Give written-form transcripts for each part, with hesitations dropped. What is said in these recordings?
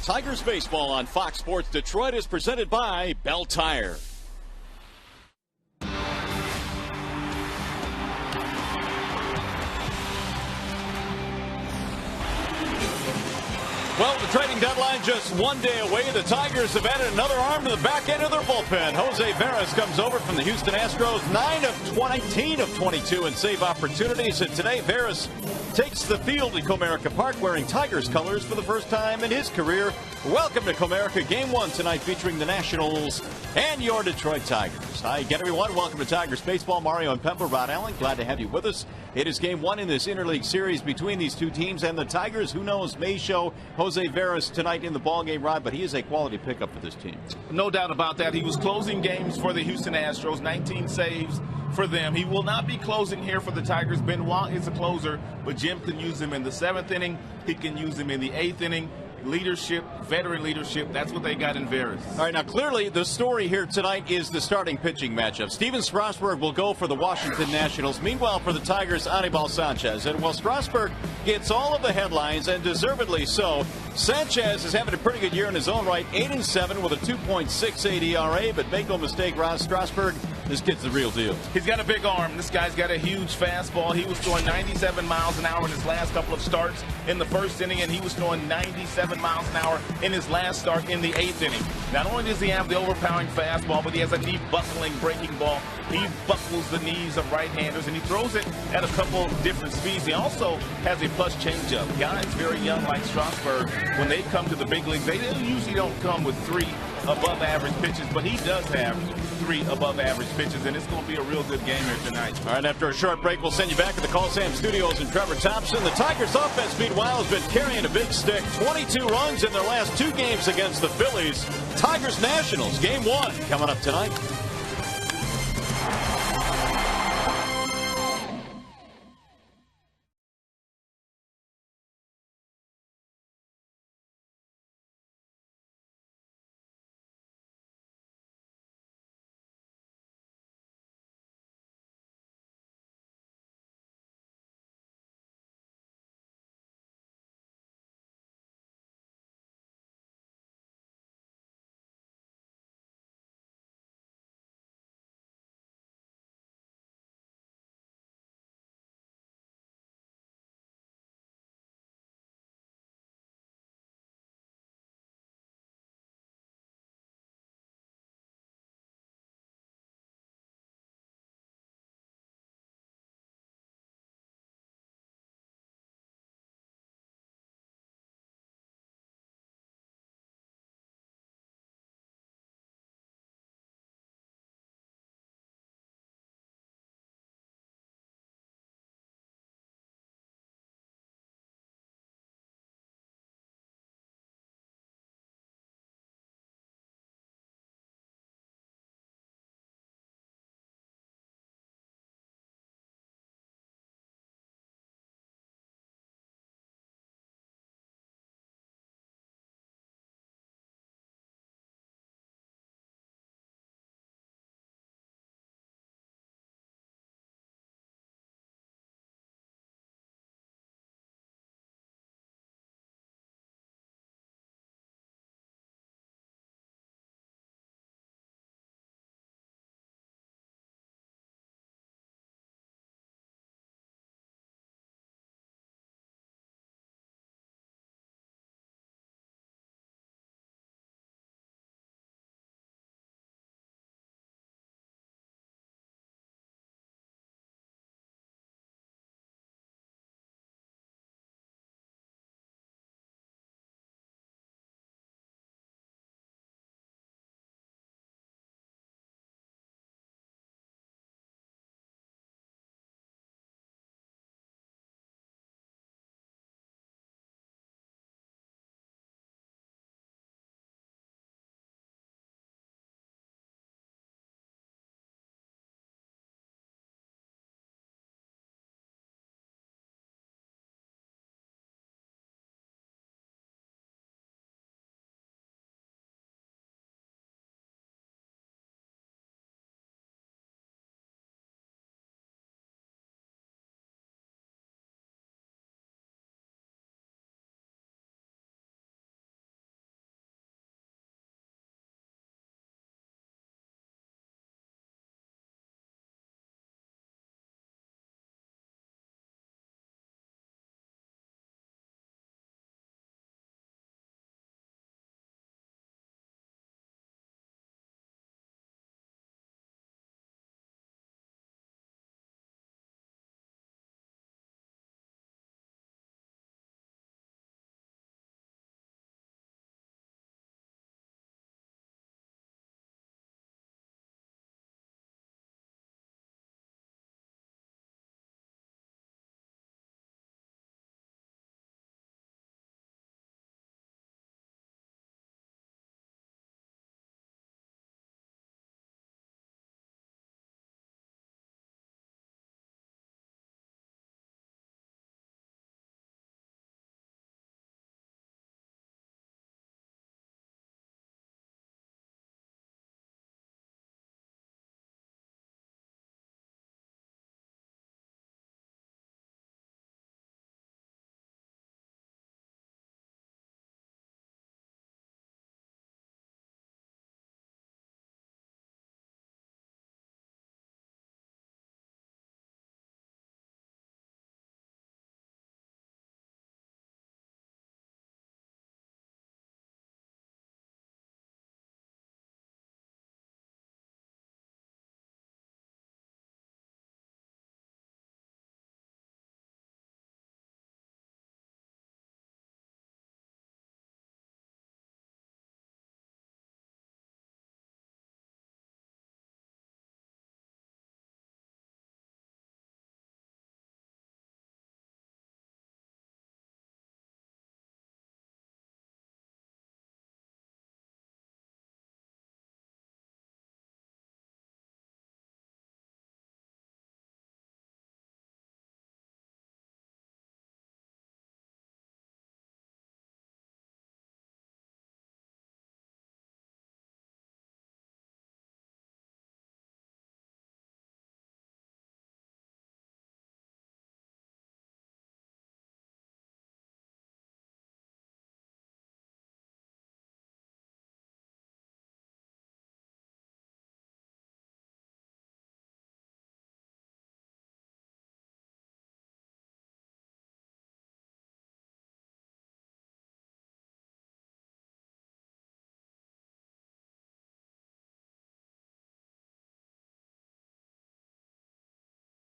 Tigers baseball on Fox Sports Detroit is presented by Bell Tire. Well, the trading deadline just one day away. The Tigers have added another arm to the back end of their bullpen. Jose Veras comes over from the Houston Astros, 9 of 19 of 22 in save opportunities. And today, Veras takes the field in Comerica Park wearing Tigers colors for the first time in his career. Welcome to Comerica Game 1 tonight featuring the Nationals and your Detroit Tigers. Hi again, everyone. Welcome to Tigers Baseball. Mario and Pemper, Rod Allen, glad to have you with us. It is Game 1 in this interleague series between these two teams, and the Tigers, who knows, may show Jose Veras tonight in the ballgame, Rod, but he is a quality pickup for this team. No doubt about that. He was closing games for the Houston Astros, 19 saves for them. He will not be closing here for the Tigers. Benoit is a closer, but Jim can use him in the 7th inning. He can use him in the 8th inning. Leadership, veteran leadership, that's what they got in Veras. All right, now clearly the story here tonight is the starting pitching matchup. Steven Strasburg will go for the Washington Nationals. Meanwhile, for the Tigers, Anibal Sanchez. And while Strasburg gets all of the headlines, and deservedly so, Sanchez is having a pretty good year in his own right, 8-7 with a 2.68 ERA. But make no mistake, Ross, Strasburg, this kid's the real deal. He's got a big arm. This guy's got a huge fastball. He was throwing 97 miles an hour in his last couple of starts in the 1st inning, and he was throwing 97 miles an hour in his last start in the 8th inning. Not only does he have the overpowering fastball, but he has a knee-buckling breaking ball. He buckles the knees of right-handers, and he throws it at a couple different speeds. He also has a plus changeup. Guys very young like Strasburg, when they come to the big leagues, they usually don't come with 3 above-average pitches, but he does have 3 above-average pitches, and it's going to be a real good game here tonight. All right, after a short break, we'll send you back to the Call Sam Studios and Trevor Thompson. The Tigers' offense, meanwhile, has been carrying a big stick. 22 runs in their last 2 games against the Phillies. Tigers Nationals, Game 1, coming up tonight.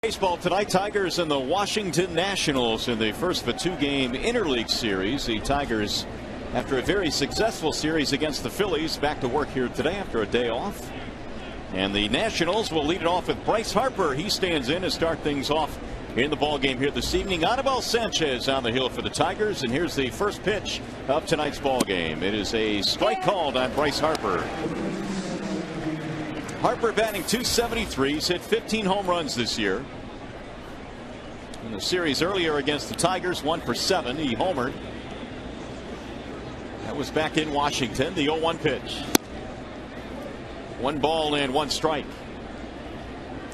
Baseball tonight, Tigers and the Washington Nationals in the first of a two-game interleague series. The Tigers, after a very successful series against the Phillies, back to work here today after a day off. And the Nationals will lead it off with Bryce Harper. He stands in to start things off in the ball game here this evening. Anibal Sanchez on the hill for the Tigers, and here's the first pitch of tonight's ball game. It is a strike called on Bryce Harper. Harper batting .273. He's hit 15 home runs this year. In the series earlier against the Tigers, 1 for 7. He homered. That was back in Washington. The 0-1 pitch. 1 ball and 1 strike.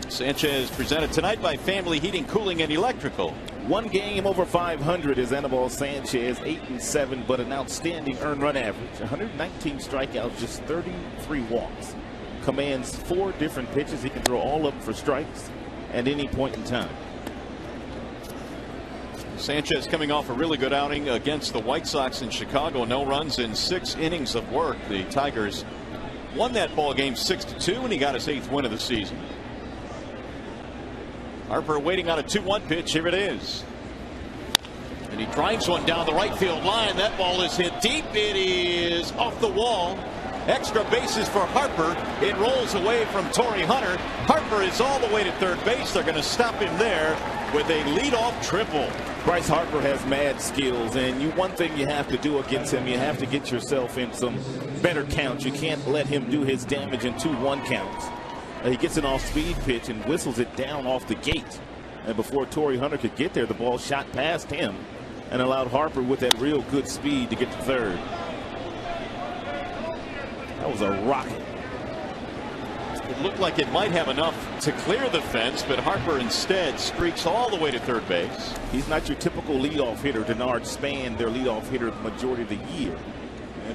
Sanchez presented tonight by Family Heating, Cooling, and Electrical. One game over 500 is Anibal Sanchez, 8-7, but an outstanding earned run average. 119 strikeouts, just 33 walks. Commands 4 different pitches. He can throw all of them for strikes at any point in time. Sanchez coming off a really good outing against the White Sox in Chicago. No runs in 6 innings of work. The Tigers won that ball game 6-2, and he got his 8th win of the season. Harper waiting on a 2-1 pitch. Here it is. And he drives one down the right field line. That ball is hit deep. It is off the wall. Extra bases for Harper. It rolls away from Torrey Hunter. Harper is all the way to third base. They're going to stop him there with a leadoff triple. Bryce Harper has mad skills, and one thing you have to do against him, you have to get yourself in some better counts. You can't let him do his damage in 2-1 counts. He gets an off-speed pitch and whistles it down off the gate. And before Torrey Hunter could get there, the ball shot past him and allowed Harper with that real good speed to get to third. That was a rocket. It looked like it might have enough to clear the fence, but Harper instead streaks all the way to third base. He's not your typical leadoff hitter. Denard Span, their leadoff hitter the majority of the year.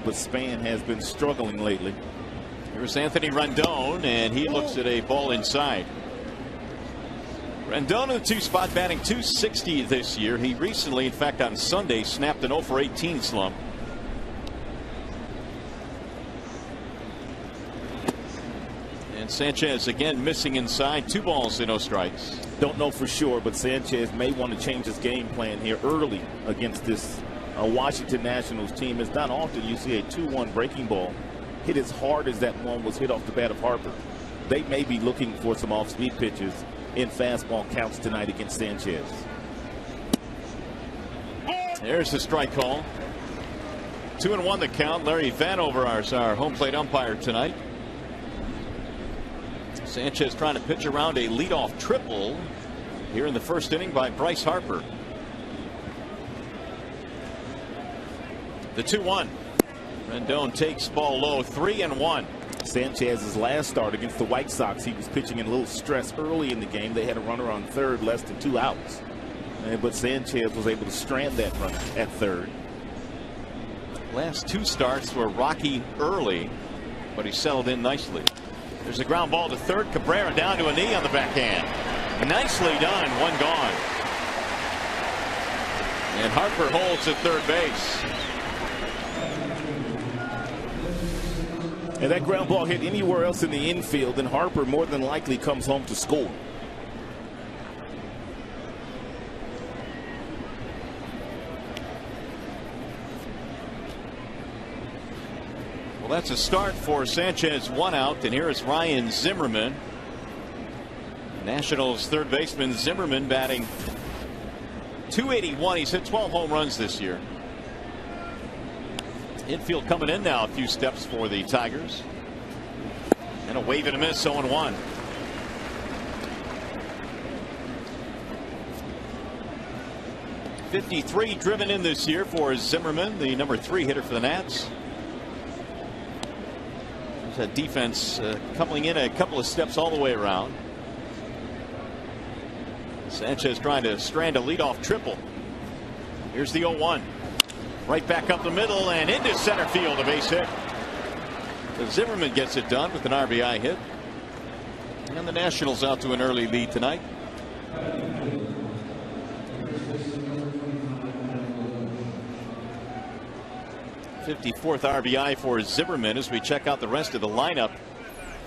But Span has been struggling lately. Here's Anthony Rendon, and he looks at a ball inside. Rendon in the 2 spot, batting .260 this year. He recently, in fact on Sunday, snapped an 0 for 18 slump. And Sanchez again missing inside. 2 balls and 0 strikes. Don't know for sure, but Sanchez may want to change his game plan here early against this Washington Nationals team. It's not often you see a 2-1 breaking ball hit as hard as that one was hit off the bat of Harper. They may be looking for some off-speed pitches in fastball counts tonight against Sanchez. There's the strike call. 2-1 the count. Larry Vanover is our home plate umpire tonight. Sanchez trying to pitch around a leadoff triple here in the first inning by Bryce Harper. The 2-1. Rendon takes ball low, 3-1. Sanchez's last start against the White Sox, he was pitching in a little stress early in the game. They had a runner on third, less than 2 outs. But Sanchez was able to strand that runner at third. Last 2 starts were rocky early, but he settled in nicely. There's a ground ball to third. Cabrera down to a knee on the backhand. Nicely done. 1 gone. And Harper holds at third base. And that ground ball hit anywhere else in the infield, and Harper more than likely comes home to score. Well, that's a start for Sanchez. 1 out, and here is Ryan Zimmerman. Nationals third baseman Zimmerman batting .281. He's hit 12 home runs this year. Infield coming in now, a few steps for the Tigers. And a wave and a miss, 0-1. .53 driven in this year for Zimmerman, the number 3 hitter for the Nats. There's a defense coming in a couple of steps all the way around. Sanchez trying to strand a leadoff triple. Here's the 0-1. Right back up the middle and into center field, a base hit. So Zimmerman gets it done with an RBI hit. And the Nationals out to an early lead tonight. 54th RBI for Zimmerman as we check out the rest of the lineup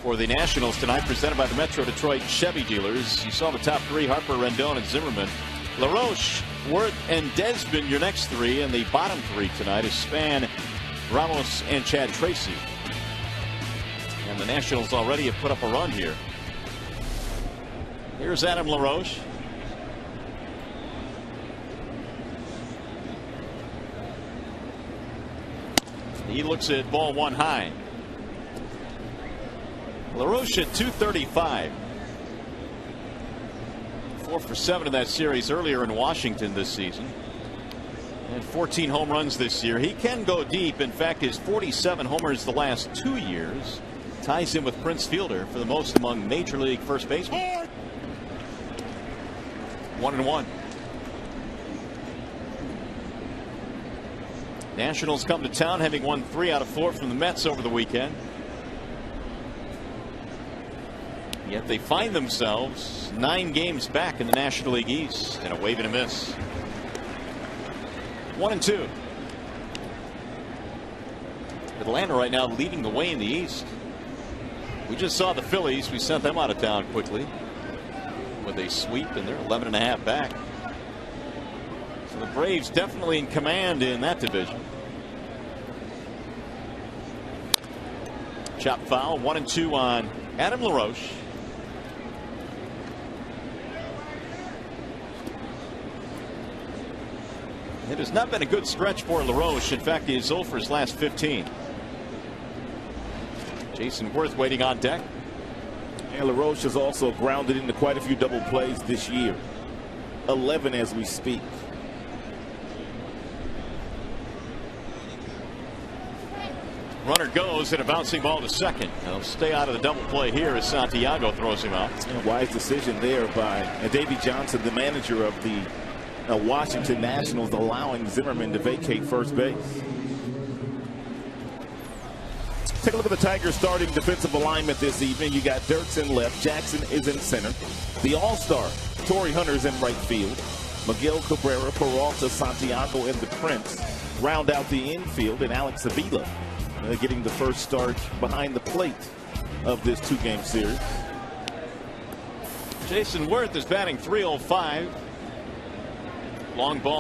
for the Nationals tonight, presented by the Metro Detroit Chevy dealers. You saw the top three: Harper, Rendon, and Zimmerman. LaRoche, Worth, and Desmond, your next three, and the bottom three tonight is Span, Ramos, and Chad Tracy. And the Nationals already have put up a run here. Here's Adam LaRoche. He looks at ball one high. LaRoche at 235. 4 for 7 in that series earlier in Washington this season. And 14 home runs this year. He can go deep. In fact, his 47 homers the last 2 years ties him with Prince Fielder for the most among Major League first basemen. 1-1. Nationals come to town, having won 3 out of 4 from the Mets over the weekend. Yet they find themselves 9 games back in the National League East, and a wave and a miss. 1-2. Atlanta right now leading the way in the East. We just saw the Phillies. We sent them out of town quickly with a sweep, and they're 11.5 back. So the Braves definitely in command in that division. Chop foul. 1-2 on Adam LaRoche. It has not been a good stretch for LaRoche. In fact, he is 0 for his last 15. Jason Worth waiting on deck. And LaRoche has also grounded into quite a few double plays this year. 11 as we speak. Runner goes and a bouncing ball to second. He'll stay out of the double play here as Santiago throws him out. And a wise decision there by Davey Johnson, the manager of the Washington Nationals, allowing Zimmerman to vacate first base. Take a look at the Tigers' starting defensive alignment this evening. You got Dirks in left, Jackson is in center. The All-Star, Torrey Hunter's in right field. Miguel Cabrera, Peralta, Santiago, and the Prince round out the infield, and Alex Avila getting the first start behind the plate of this 2-game series. Jason Worth is batting .305. Long ball.